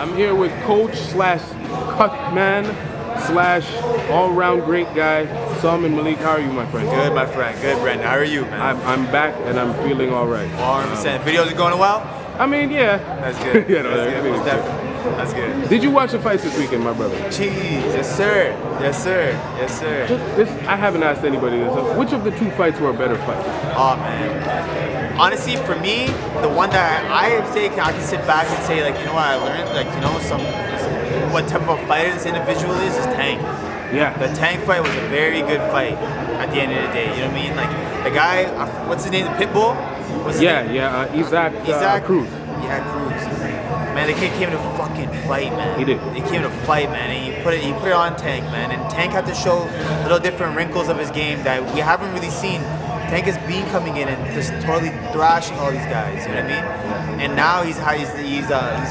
I'm here with coach slash cut man slash all-round great guy, Salman Malik. How are you, my friend? Good, my friend. Good, Brandon. How are you, man? I'm back and I'm feeling all right. 100%. Videos are going well? I mean, yeah. That's good. Yeah, no, That's good. it's Definitely. That's good. Did you watch the fights this weekend, my brother? Cheese. Yes, sir. Yes, sir. Yes, sir. I haven't asked anybody this. Which of the two fights were a better fight? Oh, man. Honestly, for me, the one that I can sit back and say, like, you know what I learned? Like, you know, what type of fighter this individual is Tank. Yeah. The Tank fight was a very good fight at the end of the day. You know what I mean? Like, the guy, what's his name? The Pitbull? What's his name? Isaac Cruz. Yeah, Cruz. Man, the kid came to fucking fight, man. He did. He came to fight, man, and he put it on Tank, man. And Tank had to show little different wrinkles of his game that we haven't really seen. Tank is coming in and just totally thrashing all these guys. You know what I mean? And now he's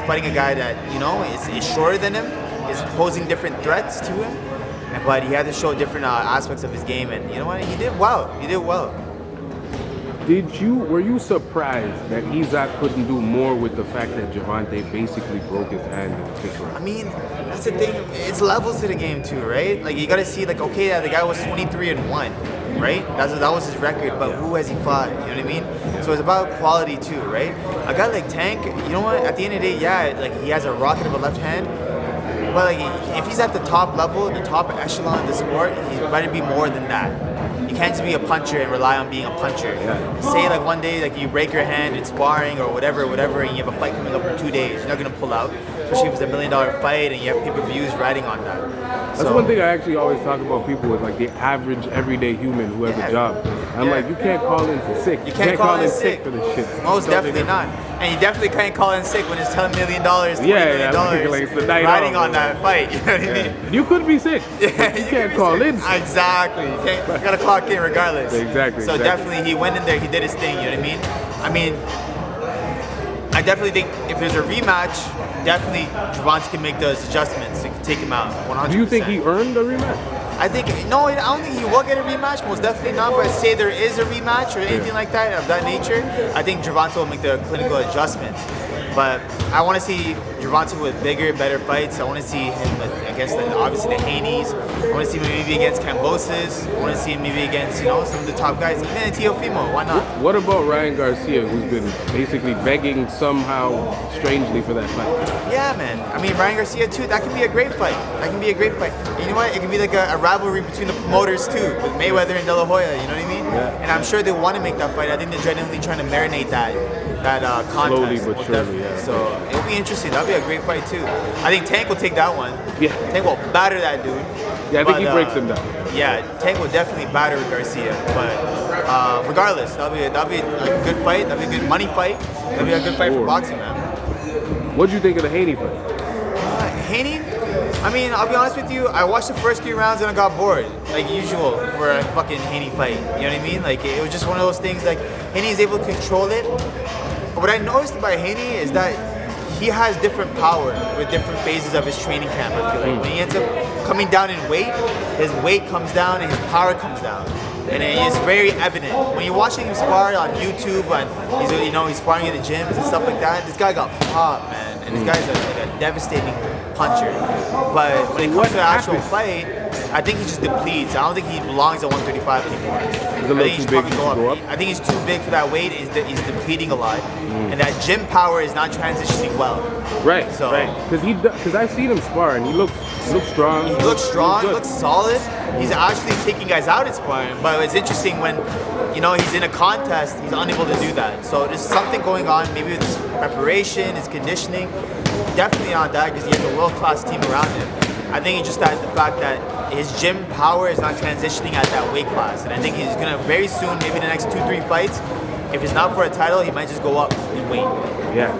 fighting a guy that, you know, is shorter than him, is posing different threats to him, but he had to show different aspects of his game. And you know what? He did well. He did well. Were you surprised that Isaac couldn't do more with the fact that Gervonta basically broke his hand in the fifth round? I mean, that's the thing. It's levels to the game too, right? Like you got to see, like, okay, yeah, the guy was 23-1, right? That was his record, but who has he fought? You know what I mean? So it's about quality too, right? A guy like Tank, you know what? At the end of the day, yeah, like he has a rocket of a left hand, but like if he's at the top level, the top echelon of the sport, he better be more than that. You can't just be a puncher and rely on being a puncher. Yeah. Say like one day like you break your hand in sparring or whatever, and you have a fight coming up in 2 days, you're not gonna pull out. Especially if it's $1 million fight and you have pay-per-views riding on that. That's one thing I actually always talk about people with, like the average everyday human who has a job. I'm like, you can't call in sick. You can't call in sick for this shit. Most definitely not. And you definitely can't call in sick when it's $10 million, $20 million riding on that fight. You know what I mean? You could be sick. Yeah, you can't call in. Exactly. You gotta clock in regardless. Exactly. So definitely he went in there, he did his thing, you know what I mean? I definitely think if there's a rematch, definitely Gervonta can make those adjustments and take him out 100%. Do you think he earned a rematch? I don't think he will get a rematch, most definitely not, but say there is a rematch or anything like that of that nature, I think Gervonta will make the clinical adjustments. But I want to see Gervonta with bigger, better fights. I want to see him against obviously the Haneys. I want to see him maybe against Cambosis. I want to see him maybe against, you know, some of the top guys. Even Teofimo, why not? What about Ryan Garcia, who's been basically begging somehow strangely for that fight? Yeah, man. I mean, Ryan Garcia too. That can be a great fight. And you know what? It can be like a rivalry between the promoters too, with Mayweather and De La Hoya. You know what I mean? Yeah. And I'm sure they want to make that fight. I think they're genuinely trying to marinate that contest. Slowly but surely, yeah. So it'll be interesting. That'll be a great fight too. I think Tank will take that one. Yeah. Tank will batter that dude. Yeah, I think he breaks him down. Yeah, Tank will definitely batter Garcia. But regardless, that'll be a good fight. That'll be a good money fight. That'll be a good fight for boxing, man. What'd you think of the Haney fight? Haney? I mean, I'll be honest with you, I watched the first 3 rounds and I got bored, like usual for a fucking Haney fight. You know what I mean? Like, it was just one of those things, like, Haney is able to control it. What I noticed about Haney is that he has different power with different phases of his training camp. I feel like when he ends up coming down in weight, his weight comes down and his power comes down. And it is very evident. When you're watching him spar on YouTube and he's sparring in the gyms and stuff like that, this guy got popped, man. And this guy's like a devastating puncher. But when it comes to the actual fight, I think he just depletes. I don't think he belongs at 135 anymore. I think he's too big for that weight. He's depleting a lot, and that gym power is not transitioning well. Right. So, because I've seen him spar, and he looks strong. He looks strong. He looks solid. He's actually taking guys out in sparring. But it's interesting when, you know, he's in a contest, he's unable to do that. So there's something going on, maybe with his preparation, his conditioning. Definitely not that, because he has a world-class team around him. I think it's just that the fact that his gym power is not transitioning at that weight class. And I think he's going to very soon, maybe the next 2-3 fights, if it's not for a title, he might just go up in weight. Yeah.